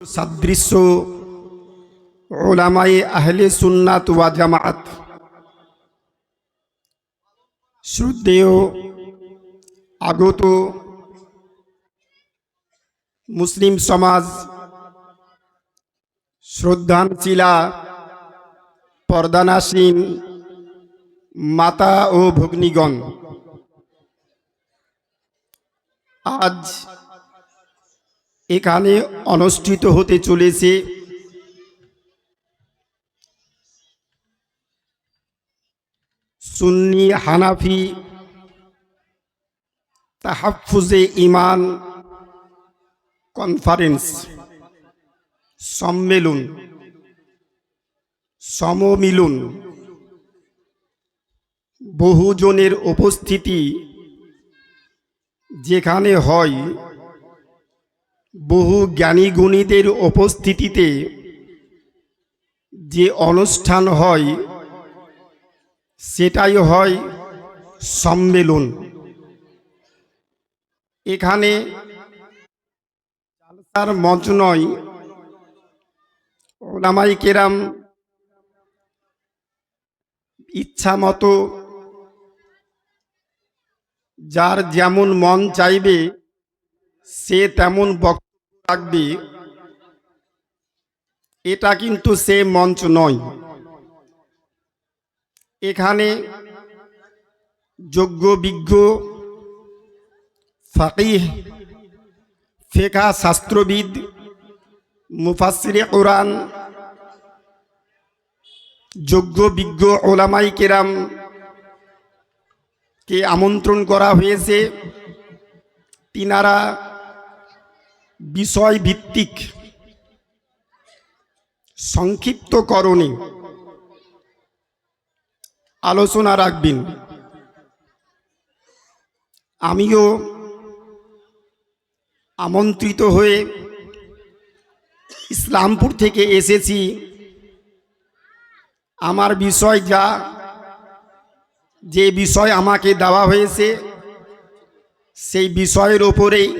সাদৃশ্য উলামায়ে আহলে সুন্নাত ওয়া জামাআত। শ্রদ্ধেয় আগত মুসলিম সমাজ, শ্রদ্ধাঞ্চিলা পর্দানাসীন মাতা ও ভগ্নীগণ, আজ এখানে অনুষ্ঠিত হতে চলেছে সুন্নি হানাফি তাহাফুজে ইমান কনফারেন্স সম্মেলন, সমমিলন। বহুজনের উপস্থিতি যেখানে হয়, বহু জ্ঞানী গুণীদের উপস্থিতিতে যে অনুষ্ঠান হয় সেটাই হয় সম্মেলন। এখানে জালসার মঞ্চ নয়, উলামায়ে কেরাম ইচ্ছা মতো যার যেমন মন চাইবে সে তেমন বক্তব্য রাখবে, এটা কিন্তু সে মঞ্চ নয়। এখানে যোগ্য বিজ্ঞ ফাকিহ, ফিকহ শাস্ত্রবিদ, মুফাসসিরে কোরআন, যোগ্য বিজ্ঞ উলামায়ে কেরাম কে আমন্ত্রণ করা হয়েছে। তিনারা বিষয় ভিত্তিক সংক্ষিপ্তকরণে আলোচনা রাখবেন। আমিও আমন্ত্রিত হয়ে ইসলামপুর থেকে এসেছি। আমার বিষয় যে বিষয় আমাকে দেওয়া হয়েছে সেই বিষয়ের ওপরেই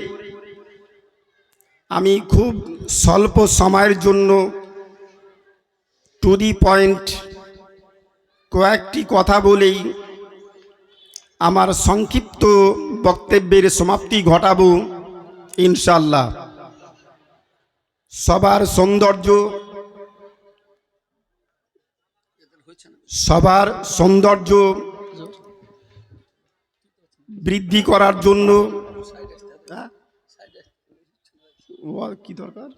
আমি খুব স্বল্প সময়ের জন্য টু দি পয়েন্ট কয়েকটি কথা বলেই আমার সংক্ষিপ্ত বক্তব্যের সমাপ্তি ঘটাবো ইনশাআল্লাহ। সবার সৌন্দর্য বৃদ্ধি করার জন্য কি দরকার,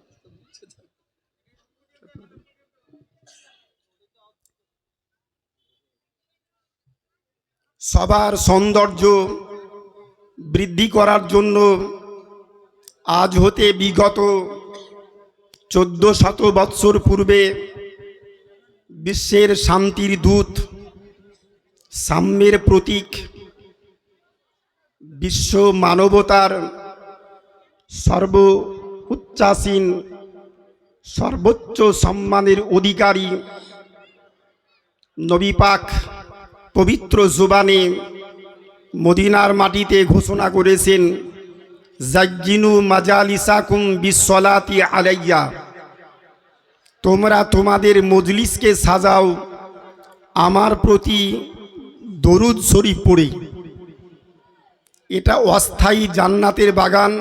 সবার সৌন্দর্য বৃদ্ধি করার জন্য আজ হতে বিগত 1400 বৎসর পূর্বে বিশ্বের শান্তির দূত, সাম্যের প্রতীক, বিশ্ব মানবতার সর্ব উচ্চাসীন সর্বোচ্চ সম্মানের অধিকারী নবী পাক পবিত্র জুবানে মদিনার মাটিতে ঘোষণা করেছেন, জাজ্জিনু মাজালিসাকুম বিসসালাতি আলাইয়া, তোমরা তোমাদের মজলিসকে সাজাও আমার প্রতি দরুদ শরীফ পড়ে। এটা অস্থায়ী জান্নাতের বাগান।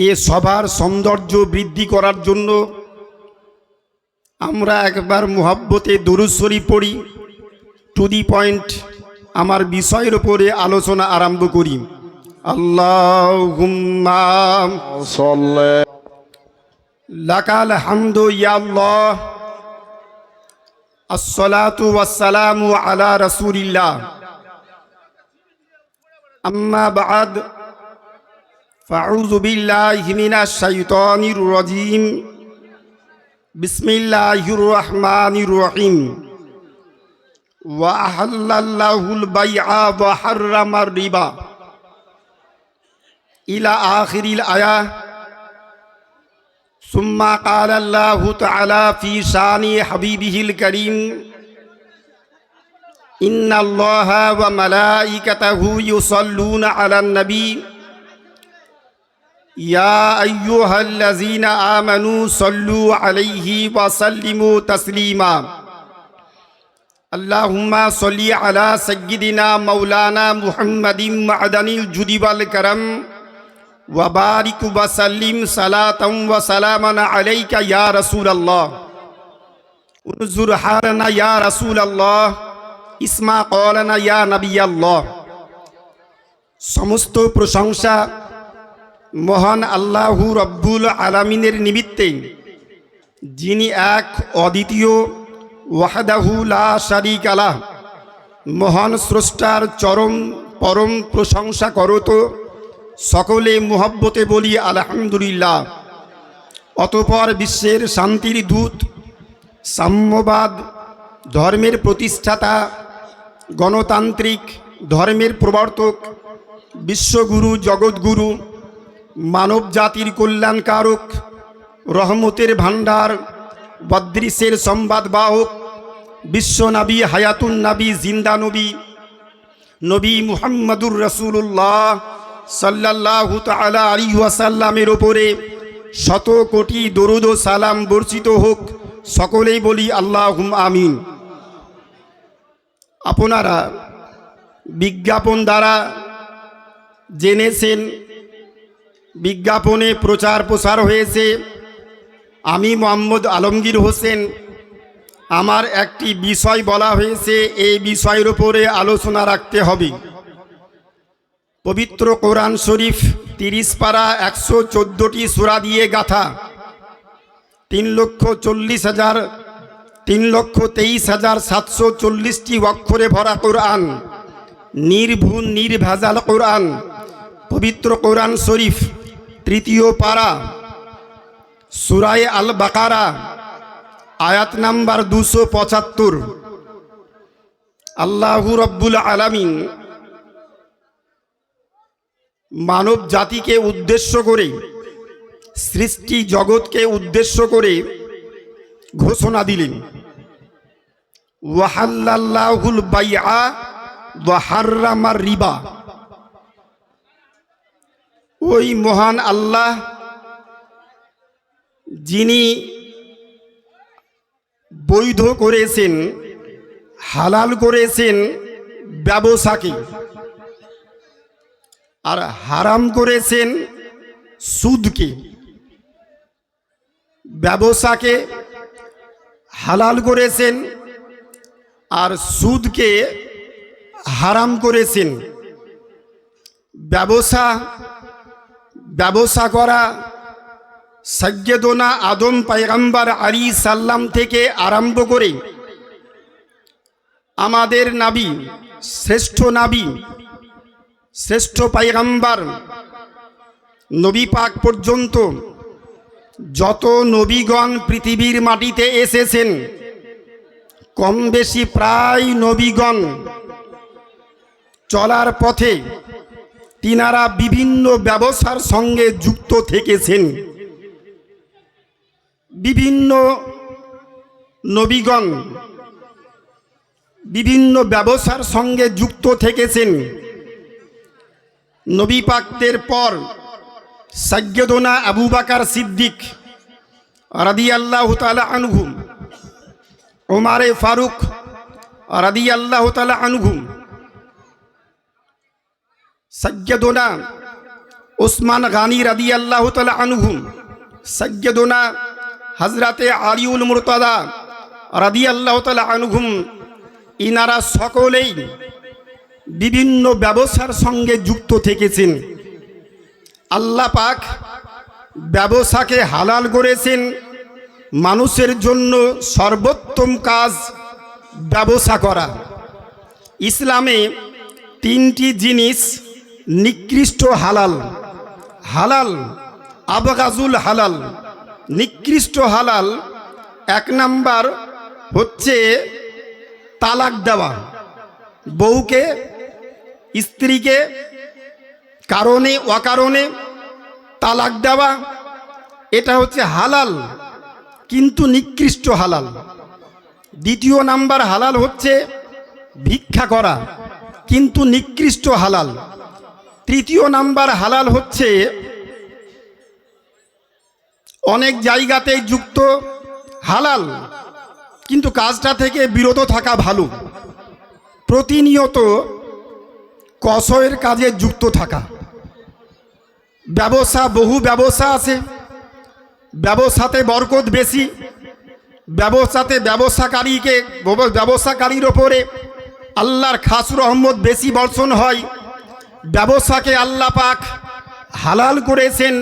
এ সবার সৌন্দর্য বৃদ্ধি করার জন্য আমরা একবার মুহাব্বতে দরুদ শরীফ পড়ি। টু দি পয়েন্ট আমার বিষয়ের উপরে আলোচনা আরম্ভ করি। আল্লাহুম্মা সাল্লি লাকাল হামদু ইয়া আল্লাহ, আসসালাতু ওয়াসসালামু আলা রাসূলিল্লাহ, আম্মা বা'দ, ফাউযু বিল্লাহি মিনাশ শাইতানির রাজীম, বিসমিল্লাহির রহমানির রহিম। ওয়া আহাল্লাল্লাহুল বাই'a ওয়া হাররামার রিবা ইলা আখিরিল আয়া। সুম্মা ক্বালা আল্লাহু তাআলা ফি শানি হাবিবিহিল কারীম, ইন্নাল্লাহা ওয়া মালাইকাতাহু ইউসাল্লুনা আলান নবী ইয়া আইয়ুহাল্লাযীনা আমানু সাল্লু আলাইহি ওয়া সাল্লিমু তাসলিমা। আল্লাহুম্মা সাল্লি আলা সাইয়্যিদিনা মাওলানা মুহাম্মাদিন মা'দানিল জুদি ওয়াল কারাম ওয়া বারিক ওয়া সাল্লিম সালাতান ওয়া সালামান আলাইকা ইয়া রাসূলুল্লাহ। উনজুর হালানা ইয়া রাসূলুল্লাহ, ইসমা ক্বালানা ইয়া নবিয়াল্লাহ। সমস্ত প্রশংসা মহান আল্লাহু রব্বুল আলামিনের নিমিত্তে, যিনি এক অদ্বিতীয়, ওয়াহদাহু লা শারীকা লাহ, মহান স্রষ্টার চরম পরম প্রশংসা করত। সকলে মুহাব্বতে বলি আলহামদুলিল্লাহ। অতঃপর বিশ্বের শান্তির দূত, সাম্যবাদ ধর্মের প্রতিষ্ঠাতা, গণতান্ত্রিক ধর্মের প্রবর্তক, বিশ্বগুরু, জগৎগুরু, মানব জাতির কল্যাণকারক, রহমতের ভাণ্ডার, বদরিসের সংবাদবাহক, বিশ্বনবী, হায়াতুন নবী, জিন্দা নবী, নবী মুহাম্মদুর রাসূলুল্লাহ সাল্লাল্লাহু তাআলা আলাইহি ওয়াসাল্লামের ওপরে শত কোটি দরুদ ও সালাম বর্ষিত হোক। সকলেই বলি আল্লাহুম্মা আমিন। আপনারা বিজ্ঞাপন দ্বারা জেনেছেন, বিজ্ঞাপনে প্রচার প্রসার হয়েছে। আমি মোহাম্মদ আলমগীর হোসেন, আমার একটি বিষয় বলা হয়েছে, এই বিষয়ের উপরে আলোচনা রাখতে হবে। পবিত্র কোরআন শরীফ 30 পারা 114টি সূরা দিয়ে গাথা, 3,23,740টি অক্ষরে ভরা কোরআন, নির্ভুল নির্ভেজাল কোরআন। পবিত্র কোরআন শরীফ 3য় পারা সূরায়ে আল বাকারা আয়াত নাম্বার 275। আল্লাহু রব্বুল আলামিন মানব জাতিকে উদ্দেশ্য করে, সৃষ্টি জগৎকে উদ্দেশ্য করে ঘোষণা দিলেন, ওয়াহাল্লাল্লাহুল বাইআ ওয়া হাররামার রিবা। ওই মহান আল্লাহ, যিনি বৈধ করেছেন, হালাল করেছেন ব্যবসাকে, আর হারাম করেছেন সুদকে। ব্যবসাকে হালাল করেছেন আর সুদকে হারাম করেছেন। ব্যবসা করা সাইয়্যিদুনা আদম পয়গম্বর আলাইহিস সালাম থেকে আরম্ভ করে আমাদের নবী, শ্রেষ্ঠ নবী, শ্রেষ্ঠ পয়গম্বর নবী পাক পর্যন্ত যত নবীগণ পৃথিবীর মাটিতে এসেছেন, কম বেশি প্রায় নবীগণ চলার পথে তিনারা বিভিন্ন ব্যবসার সঙ্গে যুক্ত থেকেছেন। বিভিন্ন নবীগণ বিভিন্ন ব্যবসার সঙ্গে যুক্ত থেকেছেন। নবী পাকদের পর সাইয়্যিদুনা আবু বকর সিদ্দিক রাদিয়াল্লাহু তাআলা আনহু, ওমর ফারুক রাদিয়াল্লাহু তাআলা আনহু, সাইয়্যিদুনা উসমান গানী রাদিয়াল্লাহু তাআলা আনহু, সাইয়্যিদুনা হযরতে আলীউল মুরতাদা রাদিয়াল্লাহু তাআলা আনহুম, ইনারা সকলেই বিভিন্ন ব্যবসার সঙ্গে যুক্ত থেকেছেন। আল্লাহ পাক ব্যবসাকে হালাল করেছেন। মানুষের জন্য সর্বোত্তম কাজ ব্যবসা করা। ইসলামে 3টি জিনিস নিকৃষ্ট হালাল। হালাল আবগাজুল হালাল, নিকৃষ্ট হালাল। 1 নাম্বার হচ্ছে তালাক দেওয়া, বউকে, স্ত্রীকে কারণে অকারণে তালাক দেওয়া, এটা হচ্ছে হালাল কিন্তু নিকৃষ্ট হালাল। 2য় নাম্বার হালাল হচ্ছে ভিক্ষা করা, কিন্তু নিকৃষ্ট হালাল। 3য় নাম্বার হালাল হচ্ছে অনেক জায়গাতেই যুক্ত হালাল, কিন্তু কাজটা থেকে বিরত থাকা ভালো। প্রতিনিয়ত কসয়ের কাজে যুক্ত থাকা। ব্যবসা, বহু ব্যবসা আছে, ব্যবসাতে বরকত বেশি, ব্যবসাতে ব্যবসাকারীর ওপরে আল্লাহর খাস রহমত বেশি বর্ষণ হয়। ব্যবসাকে আল্লাহ পাক হালাল করেছেন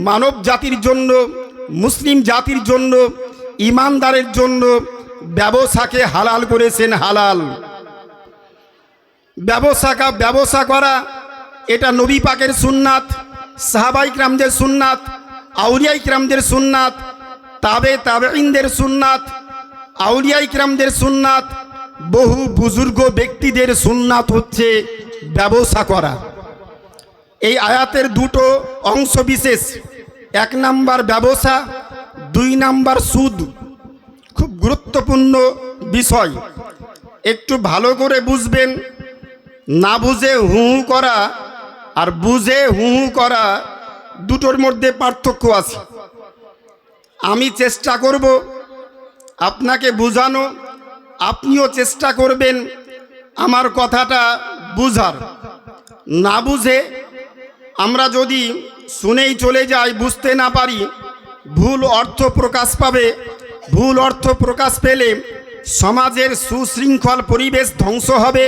মানব জাতির জন্য, মুসলিম জাতির জন্য, ইমানদারের জন্য। ব্যবসাকে হালাল করেছেন, হালাল। ব্যবসা করা এটা নবী পাকের সুন্নাত, সাহাবাই কিরামদের সুন্নাত, আউলিয়াই কিরামদের সুন্নাত, তাবেঈনদের সুন্নাত, আউলিয়াই কিরামদের সুন্নাত, বহু বুজুর্গ ব্যক্তিদের সুন্নাত হচ্ছে ব্যবসা করা। এই আয়াতের দুটো অংশ বিশেষ, 1 নাম্বার ব্যবসা, 2 নাম্বার সুদ। খুব গুরুত্বপূর্ণ বিষয়, একটু ভালো করে বুঝবেন। না বুঝে হু হু করা আর বুঝে হু হু করা দুটোর মধ্যে পার্থক্য আছে। আমি চেষ্টা করব আপনাকে বোঝানো, আপনিও চেষ্টা করবেন আমার কথাটা বুঝার। না বুঝে আমরা যদি শুনেই চলে যাই, বুঝতে না পারি, ভুল অর্থ প্রকাশ পাবে। ভুল অর্থ প্রকাশ পেলে সমাজের সুশৃঙ্খল পরিবেশ ধ্বংস হবে,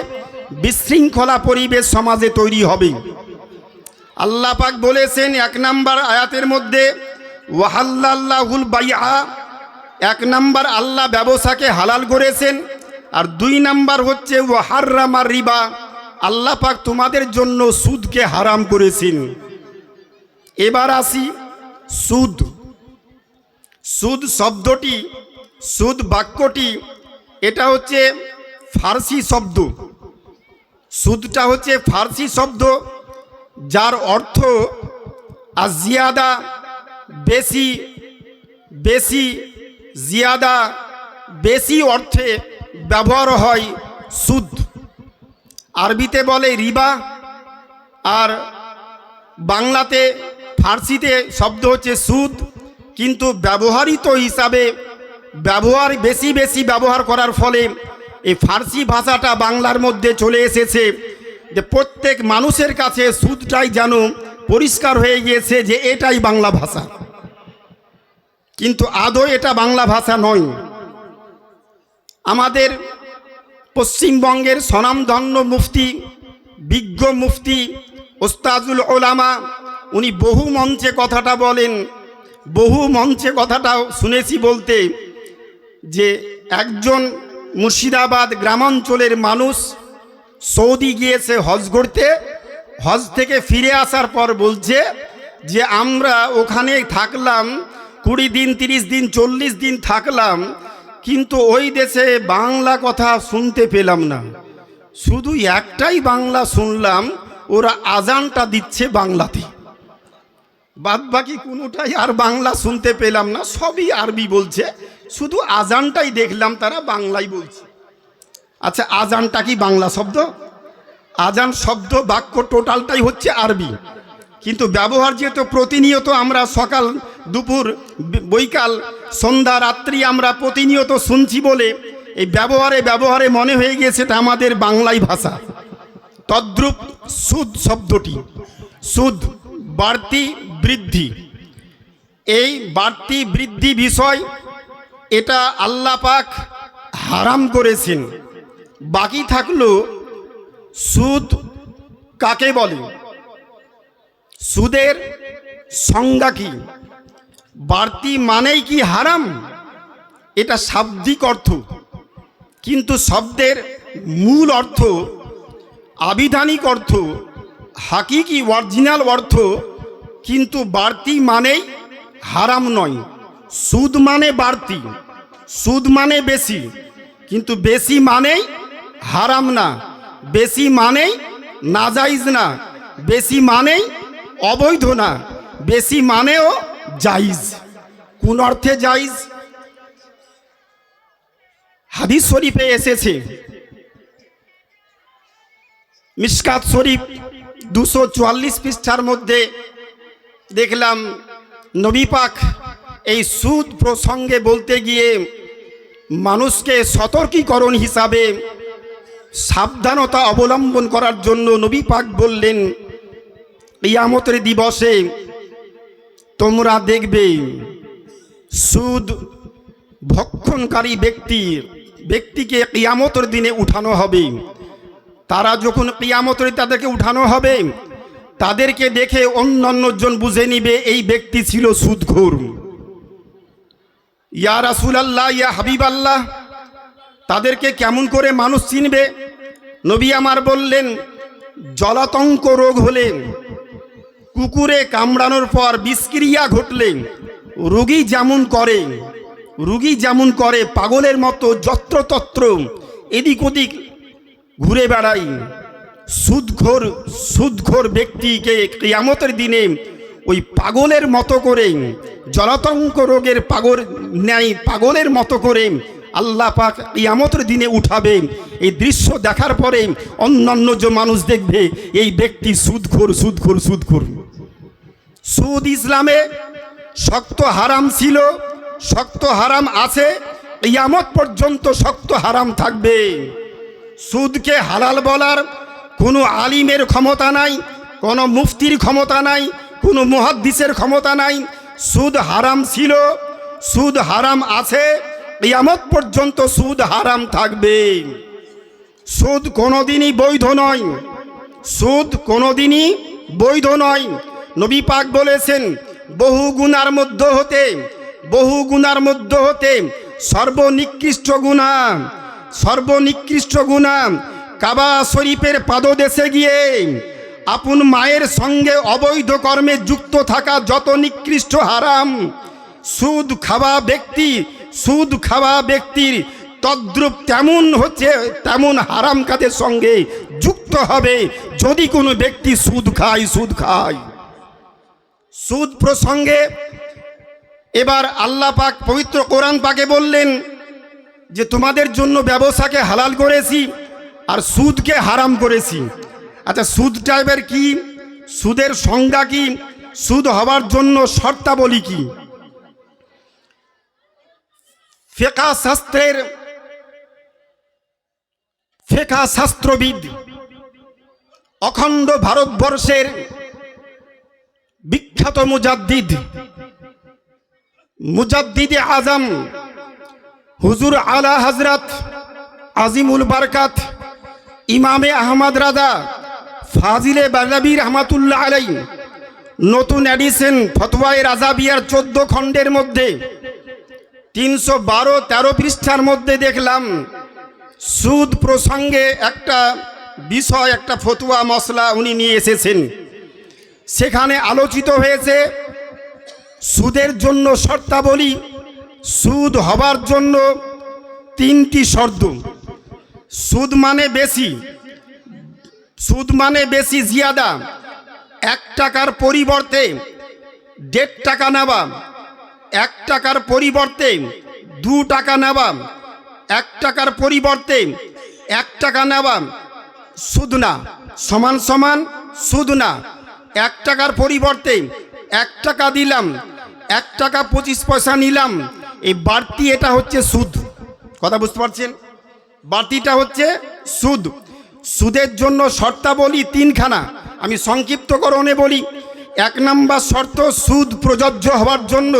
বিশৃঙ্খলা পরিবেশ সমাজে তৈরি হবে। আল্লাহ পাক বলেছেন 1 নাম্বার আয়াতের মধ্যে ওয়াহাল্লাল্লাহুল বাইআ, 1 নাম্বার আল্লাহ ব্যবসাকে হালাল করেছেন। আর 2 নাম্বার হচ্ছে ওয়াহাররামার রিবা, আল্লাহ পাক তোমাদের জন্য সুদকে হারাম করেছেন। এবার আসি সুদ। সুদ শব্দটি, সুদ বাক্যটি, এটা হচ্ছে ফার্সি শব্দ। সুদটা হচ্ছে ফার্সি শব্দ, যার অর্থ আজিয়াদা, বেশি, বেশি, জিয়াদা, বেশি অর্থে ব্যবহার হয় সুদ। আরবিতে বলে রিবা, আর বাংলাতে ফার্সিতে শব্দ হচ্ছে সুদ। কিন্তু ব্যবহারিত হিসাবে বেশি বেশি ব্যবহার করার ফলে এই ফার্সি ভাষাটা বাংলার মধ্যে চলে এসেছে, যে প্রত্যেক মানুষের কাছে সুদটাই যেন পরিষ্কার হয়ে গিয়েছে যে এটাই বাংলা ভাষা, কিন্তু আদৌ এটা বাংলা ভাষা নয়। আমাদের পশ্চিমবঙ্গের স্বনামধন্য মুফতি, বিজ্ঞ মুফতি, ওস্তাজুল ওলামা, উনি বহু মঞ্চে কথাটা বলেন, বহু মঞ্চে কথাটা শুনেছি বলতে, যে একজন মুর্শিদাবাদ গ্রামাঞ্চলের মানুষ সৌদি গিয়েছে হজ করতে, হজ থেকে ফিরে আসার পর বলছে যে আমরা ওখানে থাকলাম 20 দিন, 30 দিন, 40 দিন থাকলাম, কিন্তু ওই দেশে বাংলা কথা শুনতে পেলাম না। শুধু একটাই বাংলা শুনলাম, ওরা আজানটা দিচ্ছে বাংলাতে, বাদ বাকি কোনোটাই আর বাংলা শুনতে পেলাম না, সবই আরবি বলছে, শুধু আজানটাই দেখলাম তারা বাংলাই বলছে। আচ্ছা, আজানটা কি বাংলা শব্দ? আজান শব্দ বাক্য টোটালটাই হচ্ছে আরবি, কিন্তু ব্যবহার যেহেতু প্রতিনিয়ত আমরা সকাল, দুপুর, বৈকাল, সন্ধ্যা, রাত্রি আমরা প্রতিনিয়ত শুনছি বলে এই ব্যবহারে মনে হয়ে গিয়েছে এটা আমাদের বাংলাই ভাষা। তদ্রূপ সুদ শব্দটি, সুদ বাড়তি বৃদ্ধি, এই বাড়তি বৃদ্ধি বিষয় এটা আল্লাহ পাক হারাম করেছেন। বাকি থাকলো সুদ কাকে বলে, সুদের সংজ্ঞা কি, বাড়তি মানেই কি হারাম? এটা শাব্দিক অর্থ, কিন্তু শব্দের মূল অর্থ, আবিধানিক অর্থ, হাকিকি অরিজিনাল অর্থ কিন্তু বাড়তি মানেই হারাম নয়। সুদ মানে বাড়তি, সুদ মানে বেশি, কিন্তু বেশি মানেই হারাম না, বেশি মানেই নাজাইজ না, বেশি মানেই অবৈধ না, বেশি মানেও জাইজ। কোন অর্থে জাইজ? হাদিস শরীফে এসেছে, মিশকাত শরীফ 244 পৃষ্ঠার মধ্যে দেখলাম নবী পাক এই সুদ প্রসঙ্গে বলতে গিয়ে মানুষকে সতর্কীকরণ হিসাবে সাবধানতা অবলম্বন করার জন্য নবী পাক বললেন, কিয়ামতের দিবসে তোমরা দেখবে সুদ ভক্ষণকারী ব্যক্তিকে কিয়ামতের দিনে উঠানো হবে। তারা যখন কিয়ামতের তাদেরকে উঠানো হবে, তাদেরকে দেখে অন্যান্য জন বুঝে নিবে এই ব্যক্তি ছিল সুদখোর। ইয়া রাসূলুল্লাহ, ইয়া হাবিবাল্লাহ, তাদেরকে কেমন করে মানুষ চিনবে? নবী আমার বললেন, জলাতঙ্ক রোগ হলে, কুকুরে কামড়ানোর পর বিষক্রিয়া ঘটলে রোগী যেমন করে পাগলের মতো যত্রতত্র এদিক ওদিক ঘুরে বেড়াই, সুদখোর ব্যক্তিকে কিয়ামতের দিনে ওই পাগলের মতো করে, জলাতঙ্ক রোগের পাগলের মতো করে আল্লাহ পাক কিয়ামতের দিনে উঠাবে। এই দৃশ্য দেখার পরে অন্যান্য যে মানুষ দেখবে এই ব্যক্তি সুদখোর। সুদ ইসলামে শক্ত হারাম ছিল, শক্ত হারাম আছে, কিয়ামত পর্যন্ত শক্ত হারাম থাকবে। সুদকে হালাল বলার কোনো আলিমের ক্ষমতা নাই, কোনো মুফতির ক্ষমতা নাই, কোনো মুহাদ্দিসের ক্ষমতা নাই। সুদ হারাম ছিল, সুদ হারাম আছে, কিয়ামত পর্যন্ত সুদ হারাম থাকবে। সুদ কোনোদিনই বৈধ নয়, সুদ কোনোদিনই বৈধ নয়। নবী পাক বলেছেন, বহু গুনার মধ্য হতে সর্বনিকৃষ্ট গুনাহ কাবা শরীফের পাদদেশে গিয়ে আপন মায়ের সঙ্গে অবৈধ কর্মে যুক্ত থাকা যত নিকৃষ্ট হারাম। সুদ খাওয়া ব্যক্তির তদ্রূপ তেমন হারাম কাজের সঙ্গে যুক্ত হবে যদি কোনো ব্যক্তি সুদ খায়। সুদ প্রসঙ্গে এবার আল্লাহ পাক পবিত্র কোরআন পাকে বললেন যে তোমাদের জন্য ব্যবসাকে হালাল করেছি আর সুদকে হারাম করেছি। আচ্ছা, সুদ টাইপের কি? সুদের সংজ্ঞা কি? সুদ হওয়ার জন্য শর্তাবলী কি? ফিকহ শাস্ত্রবিদ, অখণ্ড ভারতবর্ষের বিখ্যাত মুজাদ্দিদে আজম হুজুর আলা হযরত আজিমুল বারকাত ইমামে আহমদ রাজা ফাজিলে বারলাবী রহমাতুল্লাহ আলাইহি নতুন এডিশন ফতোয়ায়ে রাজাবিয়ার 14 খণ্ডের মধ্যে 312-13 পৃষ্ঠার মধ্যে দেখলাম সুদ প্রসঙ্গে একটা বিষয়, একটা ফতোয়া মসলা উনি নিয়ে এসেছেন। সেখানে আলোচিত হয়েছে সুদের জন্য শর্তাবলী। সুদ হবার জন্য 3টি শর্ত। সুদ মানে বেশি জিয়াদা, 1 টাকার পরিবর্তে 1.5 টাকা নেওয়া, 1 টাকার পরিবর্তে 2 টাকা নেওয়া, 1 টাকার পরিবর্তে 1 টাকা নেওয়া। সুদ না সমান সুদ না। 1 টাকার পরিবর্তে 1 টাকা দিলাম, 1 টাকা 25 পয়সা নিলাম, এই বাড়তি এটা হচ্ছে সুদ। কথা বুঝতে পারছেন? বাড়তিটা হচ্ছে সুদ। সুদের জন্য শর্তাবলী 3খানা, আমি সংক্ষিপ্তকরণে বলি। 1 নম্বর শর্ত, সুদ প্রযোজ্য হওয়ার জন্য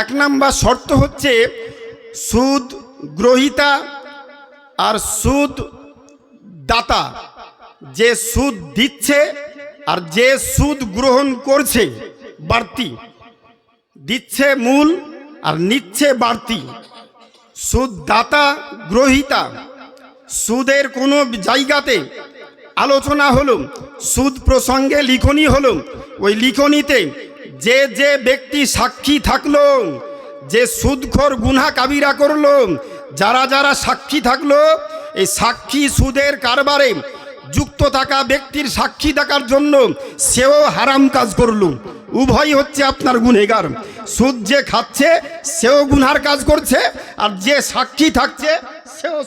1 নম্বর শর্ত হচ্ছে সুদ গ্রহীতা আর সুদ দাতা, যে সুদ দিচ্ছে আর যে সুদ গ্রহণ করছে, বাড়তি দিচ্ছে মূল আর নিচ্ছে বাড়তি। সুদ দাতা গ্রহীতা, সুদের কোনো জায়গাতে আলোচনা হলো, সুদ প্রসঙ্গে লিখনি হলো, ওই লিখনিতে যে ব্যক্তি সাক্ষী থাকলো, যে সুদখোর গুনাহ কাবিরা করলো, যারা সাক্ষী থাকলো, এই সাক্ষী সুদের কারবারে যুক্ত থাকা ব্যক্তির সাক্ষী থাকার জন্য সেও হারাম কাজ করলো। উভয় হচ্ছে আপনার গুনহগার। সুদ যে খাচ্ছে সেও গুনহার কাজ করছে, আর যে সাক্ষী থাকছে সেও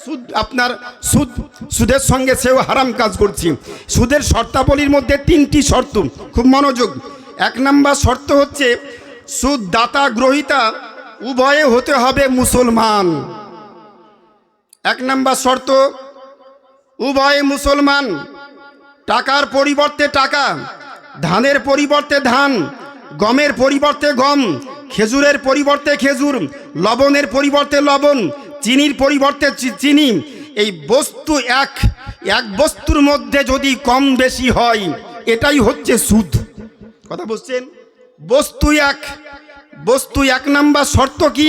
সুদের সঙ্গে সেও হারাম কাজ করছে। সুদের শর্তাবলীর মধ্যে 3টি শর্ত, খুব মনোযোগ। 1 নম্বর শর্ত হচ্ছে সুদ দাতা গ্রহীতা উভয়ে হতে হবে মুসলমান। 1 নম্বর শর্ত, উভয়ে মুসলমান। টাকার পরিবর্তে টাকা, ধানের পরিবর্তে ধান, গমের পরিবর্তে গম, খেজুরের পরিবর্তে খেজুর, লবণের পরিবর্তে লবণ, চিনির পরিবর্তে চিনি। এই বস্তু এক বস্তুর মধ্যে যদি কম বেশি হয়, এটাই হচ্ছে সুদ। কথা বুঝছেন? বস্তু এক নাম্বার শর্ত কি?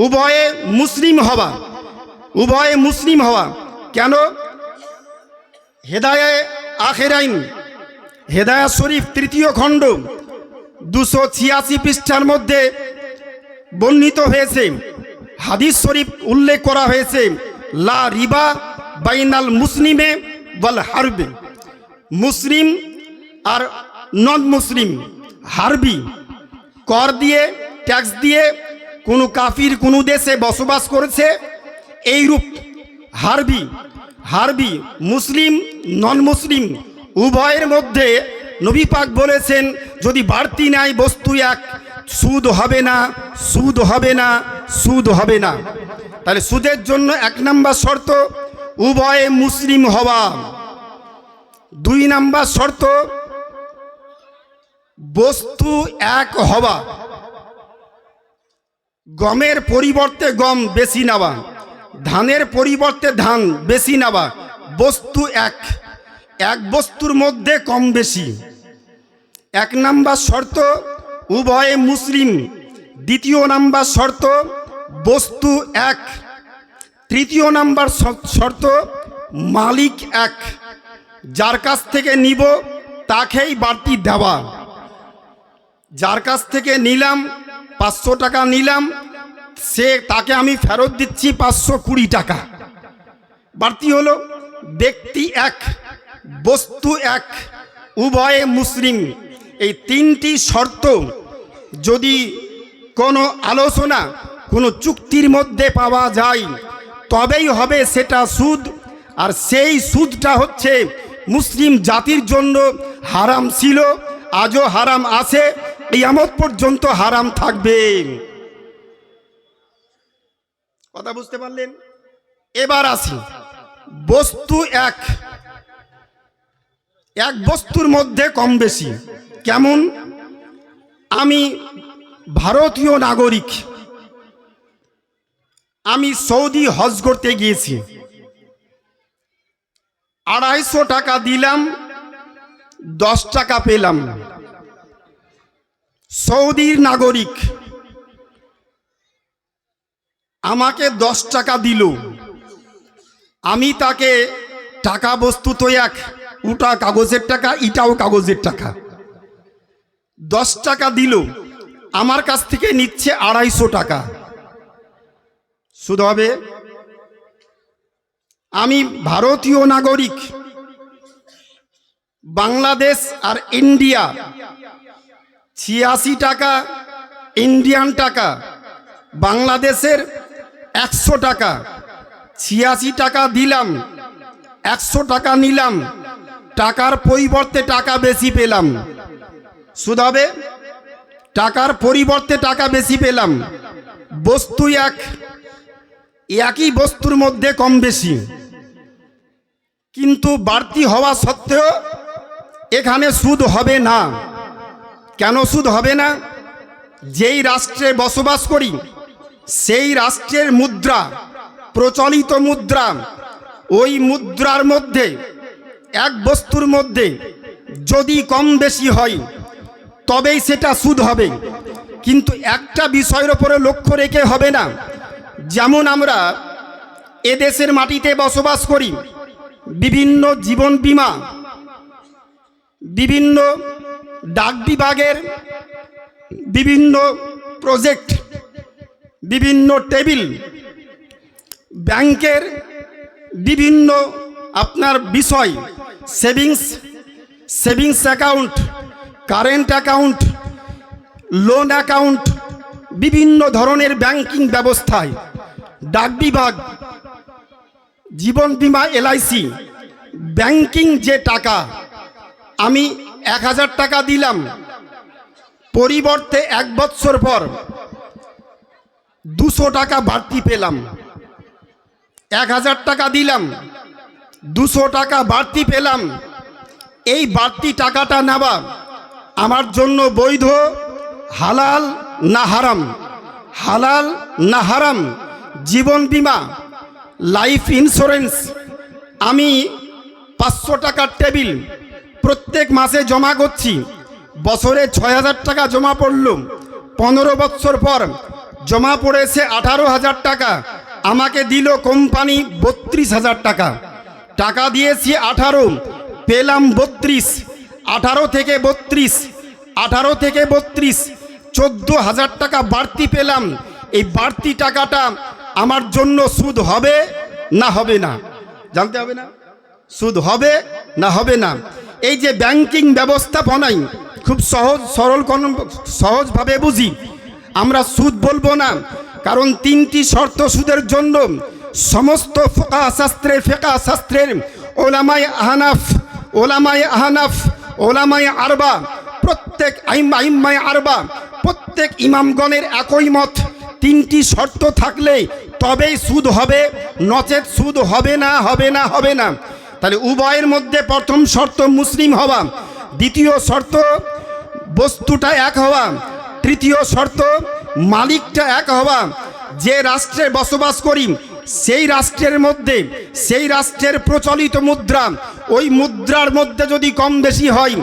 উভয়ে মুসলিম হওয়া। উভয়ে মুসলিম হওয়া কেন? হেদায়ে আখেরাইন, হেদায়া শরীফ 3য় খণ্ড 286 পৃষ্ঠার মধ্যে বর্ণিত হয়েছে, হাদিস শরীফ উল্লেখ করা হয়েছে, লা রিবা বাইনাল মুসলিমে ওয়াল হারবে। মুসলিম আর নন মুসলিম, হারবি, কর দিয়ে ট্যাক্স দিয়ে কোনো কাফির কোনো দেশে বসবাস করেছে, এইরূপ হারবি মুসলিম নন মুসলিম উভয়ের মধ্যে নবী পাক বলেছেন, যদি বাড়তি নাই বস্তু এক, সুদ হবে না, সুদ হবে না, সুদ হবে না। তাহলে সুদের জন্য 1 নম্বর শর্ত উভয়ে মুসলিম হওয়া। 2 নম্বর শর্ত বস্তু এক হওয়া। গমের পরিবর্তে গম বেশি নেওয়া, ধানের পরিবর্তে ধান বেশি নেওয়া। বস্তু এক বস্তুর মধ্যে কম বেশি। 1 নম্বর শর্ত উভয়ে মুসলিম। 2য় নম্বর শর্ত বস্তু এক। 3য় নম্বর শর্ত মালিক এক। যার কাছ থেকে নিব তাকেই বাড়তি দেওয়া। যার কাছ থেকে নিলাম 500 টাকা নিলাম, তাকে আমি ফেরত দিচ্ছি 520 টাকা, বাড়তি হলো। ব্যক্তি এক, বস্তু এক, উভয়ে মুসলিম। এই 3টি শর্ত যদি কোনো আলোচনা, কোনো চুক্তির মধ্যে পাওয়া যায়, তবেই হবে সেটা সুদ। আর সেই সুদটা হচ্ছে মুসলিম জাতির জন্য হারাম ছিল, আজও হারাম আছে, কিয়ামত পর্যন্ত হারাম থাকবে। কথা বুঝতে পারলেন? এবার আসি, বস্তু এক বস্তুর মধ্যে কম বেশি কেমন? আমি ভারতীয় নাগরিক, আমি সৌদি হজ করতে গিয়েছি, 250 টাকা দিলাম, 10 টাকা পেলাম। সৌদির নাগরিক আমাকে 10 টাকা দিল, আমি তাকে টাকা বস্তু তো এক, ওটা কাগজের টাকা, এটাও কাগজের টাকা। 10 টাকা দিল, আমার কাছ থেকে নিচ্ছে 250 টাকা, সুদ হবে? আমি ভারতীয় নাগরিক, বাংলাদেশ আর ইন্ডিয়া 86 টাকা ইন্ডিয়ান টাকা, বাংলাদেশের 100 টাকা, 86 টাকা দিলাম, 100 টাকা নিলাম, টাকার পরিবর্তে টাকা বেশি পেলাম, সুদ হবে? টাকার পরিবর্তে টাকা বেশি পেলাম। বস্তু একই বস্তুর মধ্যে কম বেশি, কিন্তু বাড়তি হওয়া সত্ত্বেও এখানে সুদ হবে না। কেন সুদ হবে না? যেই রাষ্ট্রে বসবাস করি সেই রাষ্ট্রের মুদ্রা, প্রচলিত মুদ্রা, ওই মুদ্রার মধ্যে এক বস্তুর মধ্যে যদি কম বেশি হয় তবেই সেটা সুদ হবে। কিন্তু একটা বিষয়ের উপরে লক্ষ্য রেখে হবে না। যেমন আমরা এদেশের মাটিতে বসবাস করি, বিভিন্ন জীবন বীমা, বিভিন্ন ডাক বিভাগের বিভিন্ন প্রজেক্ট, বিভিন্ন টেবিল, ব্যাংকের বিভিন্ন আপনার বিষয়, savings account, current account, loan account, বিভিন্ন ধরনের ব্যাংকিং ব্যবস্থায় ডাক বিভাগ, জীবন বীমা, এলআইসি, ব্যাংকিং যে টাকা, আমি 1000 টাকা দিলাম, পরিবর্তে 1 বছর পর 200 টাকা বাড়তি পেলাম। 1000 টাকা দিলাম, 200 টাকা বাড়তি পেলাম। এই বাড়তি টাকাটা নেওয়া আমার জন্য বৈধ, হালাল না হারাম? হালাল না হারাম? জীবন বীমা, লাইফ ইন্স্যুরেন্স আমি 500 টাকার টেবিল প্রত্যেক মাসে জমা করছি, বছরে 6000 টাকা জমা পড়ল। 15 বছর পর জমা পড়েছে 18,000 টাকা, আমাকে দিল কোম্পানি 32,000 টাকা। টাকা দিয়েছি 18, পেলাম 32। 18 থেকে 32, 18 থেকে 32, 14,000 টাকা বাড়তি পেলাম। এই বাড়তি টাকাটা আমার জন্য সুদ হবে না হবে না? জানতে হবে না? সুদ হবে না হবে না? এই যে ব্যাংকিং ব্যবস্থাপনায় খুব সহজভাবে বুঝি, আমরা সুদ বলবো না, কারণ 3টি শর্ত সুদের জন্য। সমস্ত ফিকহ শাস্ত্রের ওলামায়ে আহনাফ, ওলামায়ে আরবা, প্রত্যেক আইম্মায়ে আরবা, প্রত্যেক ইমামগণের একই মত, 3টি শর্ত থাকলে তবেই সুদ হবে, নচেত সুদ হবে না, হবে না, হবে না। তাহলে উভয়ের মধ্যে প্রথম শর্ত মুসলিম হওয়া, দ্বিতীয় শর্ত বস্তুটা এক হওয়া, তৃতীয় শর্ত মালিকটা এক হওয়া। যে রাষ্ট্রে বসবাস করি সেই রাষ্ট্রের মধ্যে, সেই রাষ্ট্রের প্রচলিত মুদ্রা, ওই মুদ্রার মধ্যে যদি কম বেশি হয়,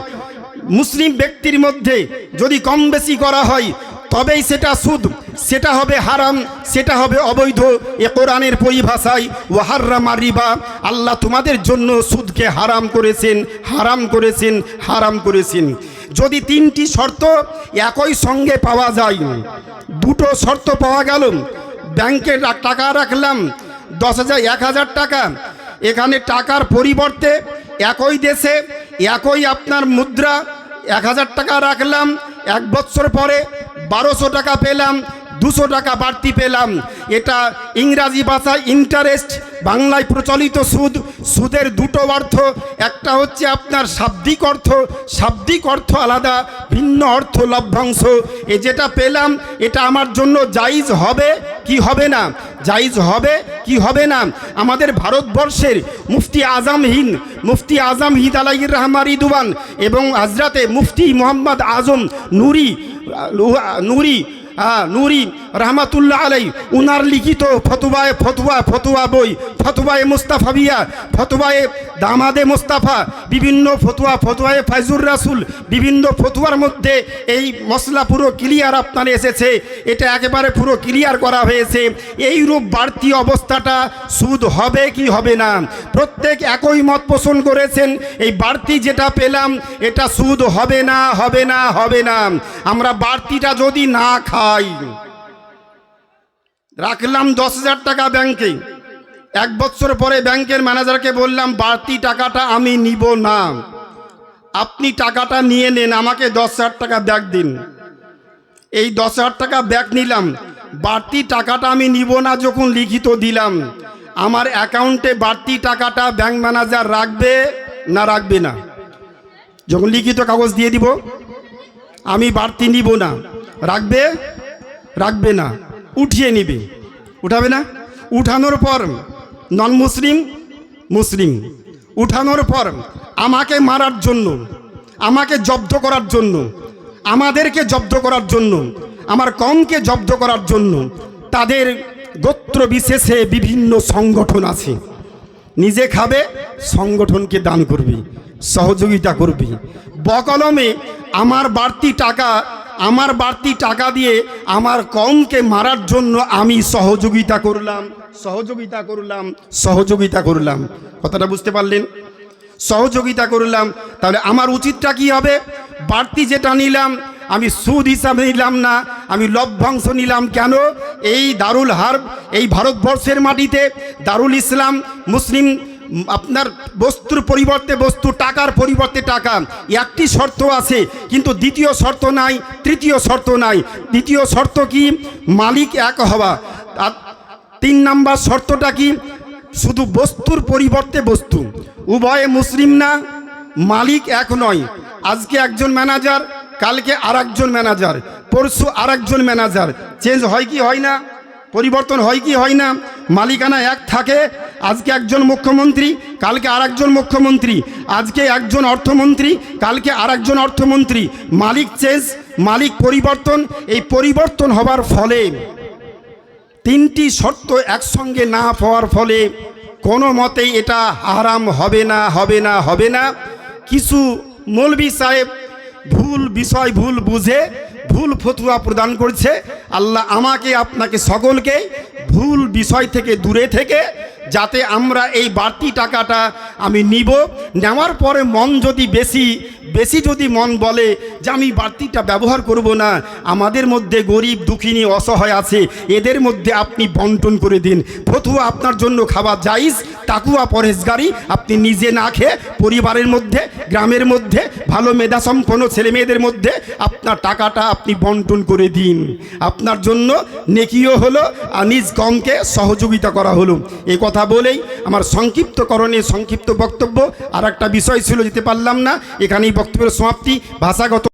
মুসলিম ব্যক্তির মধ্যে যদি কম বেশি করা হয়, তবেই সেটা সুদ, সেটা হবে হারাম, সেটা হবে অবৈধ। এ কোরআনের পরিভাষায় ওয়াহাররামা রিবা, আল্লাহ তোমাদের জন্য সুদকে হারাম করেছেন, হারাম করেছেন, হারাম করেছেন। যদি 3টি শর্ত একই সঙ্গে পাওয়া যায়, 2টো শর্ত পাওয়া গেল, ব্যাংকে টাকা রাখলাম 10,000 টাকা, এখানে টাকার পরিবর্তে একই দেশে একই আপনার মুদ্রা 1000 টাকা রাখলাম, 1 বছর পরে 1200 টাকা পেলাম, 200 টাকা বাড়তি পেলাম। এটা ইংরাজি ভাষায় ইন্টারেস্ট, বাংলায় প্রচলিত সুদ। সুদের 2টো অর্থ, একটা হচ্ছে আপনার শাব্দিক অর্থ আলাদা, ভিন্ন অর্থ লভ্যাংশ। এ যেটা পেলাম এটা আমার জন্য জায়েজ হবে কি হবে না? জায়েজ হবে কি হবে না? আমাদের ভারতবর্ষের মুফতি আজম হিদ আলাইহির রহমা রিদওয়ান এবং হযরতে মুফতি মোহাম্মদ আজম নুরি রহমাতুল্লাহ আলাই, উনার লিখিত ফতোয়া বই, ফতোয়ায়ে মুস্তাফাবিয়া, ফতোয়ায়ে দামাদে মুস্তাফা, বিভিন্ন ফতোয়ায়ে ফাইজুর রাসুল, বিভিন্ন ফতোয়ার মধ্যে এই মশলা পুরো ক্লিয়ার আপনার এসেছে। এটা একেবারে পুরো ক্লিয়ার করা হয়েছে। এইরূপ বাড়তি অবস্থাটা সুদ হবে কি হবে না? প্রত্যেক একই মত পোষণ করেছেন, এই বাড়তি যেটা পেলাম এটা সুদ হবে না, হবে না, হবে না। আমরা বাড়তিটা যদি না খাই, রাখলাম 10,000 টাকা ব্যাংকে, 1 বছর পরে ব্যাংকের ম্যানেজারকে বললাম বাড়তি টাকাটা আমি নিব না, আপনি টাকাটা নিয়ে নেন, আমাকে 10,000 টাকা ব্যাক দিন। এই 10,000 টাকা ব্যাক নিলাম, বাড়তি টাকাটা আমি নিব না যখন লিখিত দিলাম, আমার অ্যাকাউন্টে বাড়তি টাকাটা ব্যাংক ম্যানেজার রাখবে না রাখবে না? যখন লিখিত কাগজ দিয়ে দিব আমি বাড়তি নিব না, রাখবে না, উঠিয়ে নিবে, উঠাবে না? উঠানোর পর নন মুসলিম উঠানোর পর আমাকে মারার জন্য, আমাকে জব্দ করার জন্য, আমাদেরকে জব্দ করার জন্য, আমার কমকে জব্দ করার জন্য তাদের গোত্র বিশেষে বিভিন্ন সংগঠন আছে। নিজে খাবে, সংগঠনকে দান করবি, সহযোগিতা করবি। বকলমে আমার বাড়তি টাকা দিয়ে আমার কমকে মারার জন্য আমি সহযোগিতা করলাম। কথাটা বুঝতে পারলেন? সহযোগিতা করলাম। তাহলে আমার উচিতটা কি হবে? বাড়তি যেটা নিলাম আমি সুদ হিসাবে নিলাম না, আমি লভ্যাংশ নিলাম। কেন? এই দারুল হারব, এই ভারতবর্ষের মাটিতে দারুল ইসলাম, মুসলিম আপনার বস্তুর পরিবর্তে বস্তু, টাকার পরিবর্তে টাকা, একটি শর্ত আছে, কিন্তু দ্বিতীয় শর্ত নাই, তৃতীয় শর্ত নাই। দ্বিতীয় শর্ত কি? মালিক এক হওয়া। আর 3 নম্বর শর্তটা কি? শুধু বস্তুর পরিবর্তে বস্তু, উভয়ে মুসলিম না, মালিক এক নয়। আজকে একজন ম্যানেজার, কালকে আরেকজন ম্যানেজার, পরশু আরেকজন ম্যানেজার, চেঞ্জ হয় কি হয় না? পরিবর্তন হয় কি হয় না? মালিকানা এক থাকে, আজকে একজন মুখ্যমন্ত্রী, কালকে আরেকজন মুখ্যমন্ত্রী, আজকে একজন অর্থমন্ত্রী, কালকে আরেকজন অর্থমন্ত্রী, মালিক চেঞ্জ, মালিক পরিবর্তন। এই পরিবর্তন হবার ফলে তিনটি শর্ত একসঙ্গে না পাওয়ার ফলে কোনো মতেই এটা হারাম হবে না, হবে না, হবে না। কিছু মৌলবি সাহেব ভুল বিষয় ভুল বুঝে ভুল ফতুয়া প্রদান করছে। আল্লাহ আমাকে আপনাকে সকলকে ভুল বিষয় থেকে দূরে থেকে যাতে আমরা এই বাড়তি টাকাটা আমি নিব, নেওয়ার পরে মন যদি বেশি যদি মন বলে যে আমি বাড়তিটা ব্যবহার করব না, আমাদের মধ্যে গরিব দুঃখিনী অসহায় আছে, এদের মধ্যে আপনি বন্টন করে দিন। ফতুয়া আপনার জন্য খাওয়া জায়েজ, তাকুয়া পরহেজগারি আপনি নিজে না খেয়ে পরিবারের মধ্যে, গ্রামের মধ্যে ভালো মেধাসম্পন্ন ছেলে মেয়েদের মধ্যে আপনার টাকাটা আপনি বন্টন করে দিন। আপনার জন্য নেকিও হলো আর নিজ কমকে সহযোগিতা করা হলো। এই কথা বলেই আমার সংক্ষিপ্তকরণে সংক্ষিপ্ত বক্তব্য, আর একটা বিষয় ছিল যেতে পারলাম না, এখানেই বক্তব্যের সমাপ্তি। ভাষাগত